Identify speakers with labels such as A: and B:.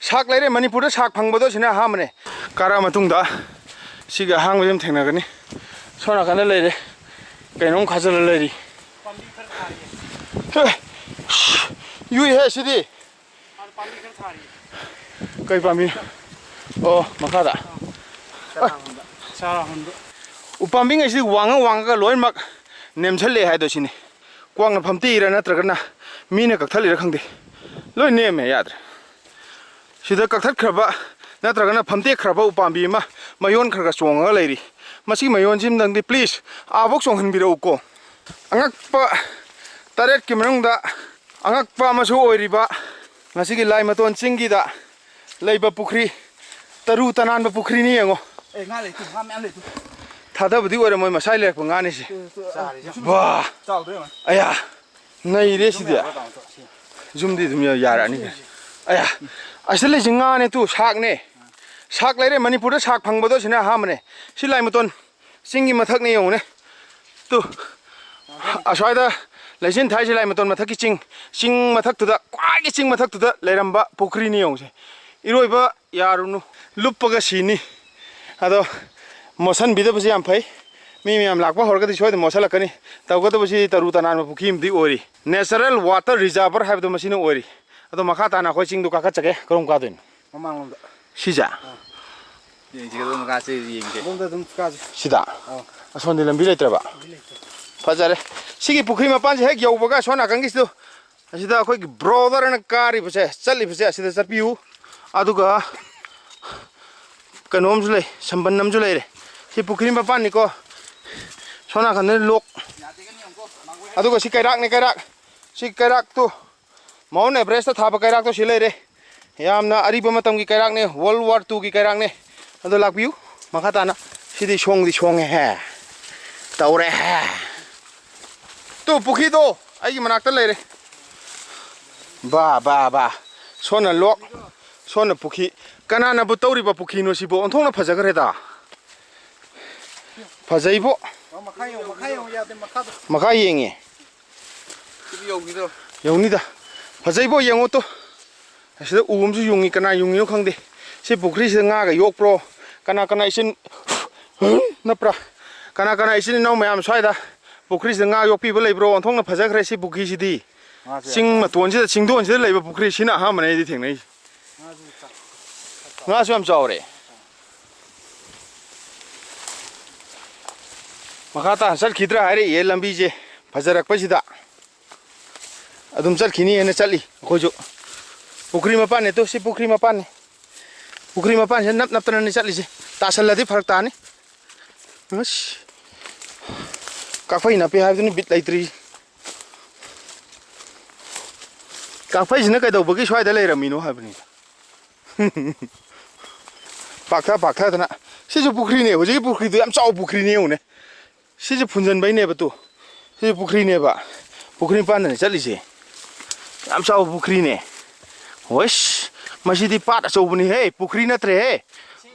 A: ꯁꯥꯛ ꯂꯩꯔꯦ ꯃꯅꯤꯄꯨꯔꯗ ꯁꯥꯛ ꯐꯪꯕꯗꯣ ꯁꯤꯅ ꯑꯍꯥꯟꯕꯅꯦ ꯀꯥꯔꯛꯑ ꯃꯇꯨꯡꯗ ꯁꯤꯒꯤ ꯑꯍꯥꯡꯕꯁꯤ ꯑꯃ ꯊꯦꯡꯅꯒꯅꯤ ꯁꯣꯝ ꯅꯥꯀꯟꯗ ꯂꯩꯔꯦ ꯀꯩꯅꯣꯝ ꯈꯥꯖꯤꯜꯂ ꯂꯩꯔꯤ ꯌꯨꯏꯍꯦ ꯁꯤꯗꯤ ꯀꯩ ꯄꯥꯝꯕꯤ ꯑꯣ ꯃꯈꯥꯗ ꯎꯄꯥꯝꯕꯤꯉꯩꯁꯤꯗꯤ ꯋꯥꯡꯉꯒ ꯂꯣꯏꯅꯃꯛ ꯅꯦꯝꯁꯜꯂꯛꯑꯦ ꯍꯥꯏꯗꯣ ꯁꯤꯅꯤ ꯀ꯭ꯋꯥꯛꯅ ꯐꯝꯇꯤꯔ ꯅꯠꯇ꯭ꯔꯒꯅ ꯃꯤꯅ ꯀꯛꯊꯠꯂꯤꯔ ꯈꯪꯗꯦ ꯂꯣꯏ ꯅꯦꯝꯃꯦ ꯌꯥꯗ꯭ꯔꯦ ꯁꯤꯗ ꯀꯛꯊꯠꯈ꯭ꯔꯕ ꯅꯠꯇ꯭ꯔꯒꯅ ꯐꯝꯇꯦꯛꯈ꯭ꯔꯕ ꯎꯄꯥꯝꯕꯤ ꯑꯃ ꯃꯌꯣꯟ ꯈꯔ ꯆꯣꯡꯉꯒ ꯂꯩꯔꯤ ꯃꯁꯤ ꯃꯌꯣꯟꯁꯤꯃꯗꯪꯗꯤ ꯄ꯭ꯂꯤꯖ ꯑꯥꯐꯥꯎ ꯆꯣꯡꯍꯟꯕꯤꯔꯛꯎꯀꯣ ꯑꯉꯛꯄ 8ꯀꯤ ꯃꯅꯨꯡꯗ ꯑꯉꯛꯄ ꯑꯃꯁꯨ ꯑꯣꯏꯔꯤꯕ ꯉꯁꯤꯒꯤ ꯂꯥꯏꯃꯇꯣꯟ ꯆꯤꯡꯒꯤꯗ ꯂꯩꯕ ꯄꯨꯈ꯭ꯔꯤ ꯇꯔꯨ ꯇꯅꯥꯟꯕ ꯄꯨꯈ꯭ꯔꯤꯅꯤ ꯌꯦꯡꯉꯣ ꯊꯥꯗꯕꯗꯤ ꯑꯣꯏꯔꯝꯃꯣꯏ ꯃꯁꯥꯏ ꯂꯩꯔꯛꯄ ꯉꯥꯅꯤꯁꯦ ꯋꯥ ꯑꯌꯥ ꯅꯩꯔꯦ ꯁꯤꯗꯤ ꯖꯨꯝꯗꯤ ꯑꯗꯨꯝ ꯌꯥꯔꯛꯑꯅꯤ ꯑꯌꯥ ꯑꯁꯤꯗ ꯂꯩꯁꯤ ꯉꯥꯅꯦ ꯇꯨ ꯁꯥꯛꯅꯦ ꯁꯥꯛ ꯂꯩꯔꯦ ꯃꯅꯤꯄꯨꯔꯗ ꯁꯥꯛ ꯐꯪꯕꯗꯣ ꯁꯤꯅ ꯑꯍꯥꯟꯕꯅꯦ ꯁꯤ ꯂꯥꯏꯃꯇꯣꯟ ꯆꯤꯡꯒꯤ ꯃꯊꯛꯅꯦ ꯌꯦꯡꯉꯨꯅꯦ ꯇꯨ ꯑꯁ꯭ꯋꯥꯏꯗ ꯂꯩꯆꯤꯟ ꯊꯥꯏꯁꯦ ꯂꯥꯏꯃꯇꯣꯟ ꯃꯊꯛꯀꯤ ꯆꯤꯡ ꯃꯊꯛꯇꯨꯗ ꯈ꯭ꯋꯥꯏꯒꯤ ꯆꯤꯡ ꯃꯊꯛꯇꯨꯗ ꯂꯩꯔꯝꯕ ꯄꯨꯈ꯭ꯔꯤꯅꯤ ꯌꯦꯡꯉꯨꯁꯦ 이로이바 야루누 루빠가 시니 아도 모선비더부지 안 파이 미미암 락바 허르가디 쇼이드 모살라카니 타우가도부시 타루타나노 부키임디 오리 내셔널 와터 리저버 하브도 마시는 오리 아도 마카타나 호칭도 카카차게 그럼 가든 마망론다 시자
B: 지금 가서 얘기해
A: 뭔데 좀 가지 시다 손들 람비 레트라바 파자레 시기 부크리 마판지 핵 여우바가 손 아간기스도 아시다 거기 브로더라는 까리 부세 짤리 부세 아시다 잡비우 아두가 그놈 줄래 선반남 줄래 시 부크리 마판니고 손 아간네 록 아두가 시 까락네 까락 시 까락도 마운 에베레스트 타바 까락도 실레레 यामना अरिबा मतम की कैराक ने वर्ल्ड वार 2 की कैराक ने अदो लाकबियु मखाताना सिदी सोंग है तौरे है तो पुखी दो आई मनाक्ता लेरे बा सोना लोक सोना पुखी कनाना बु तौरिबा पुखी नो सिबो ओंथोंना फजगरेदा फजैबो मखा येंगे यौनिदा फजैबो येंगो तो असिदा उमसु युंगी कना युंगियो खंगदे से पुखरी से nga ga yokpro kana isin napra kana isin no mayam swaida Pukhri से nga yokpi ba leibro onthong na phajagre si Pukhri सिदी सिंग मतोन से सिंगदोन से लेबा पुखरी सिना हा मने दि थेंगनै nga su am chawre makata sal khidra hare ye lambi je phajarak pasida adum sal khini ene chali khojo Pukhri मपान है तो सी पुखरी मपान से नप नप तने चली से तासलदी फरक तानी बस काफई नपे हाबदुनी बिट लैत्री काफई सिना कैदौबगी स्वाइदा लैरमिनो हाबनी पाखा तना सिजु पुखरी ने होजि पुखरी तो याम चाउ पुखरी ने होने सिजु फुनजन बाई ने बतु सिजु पुखरी ने बा पुखरी पान ने चली से याम चाउ पुखरी ने वश मसीदी पाट अचौबनी हे पुखरी नत्रे हे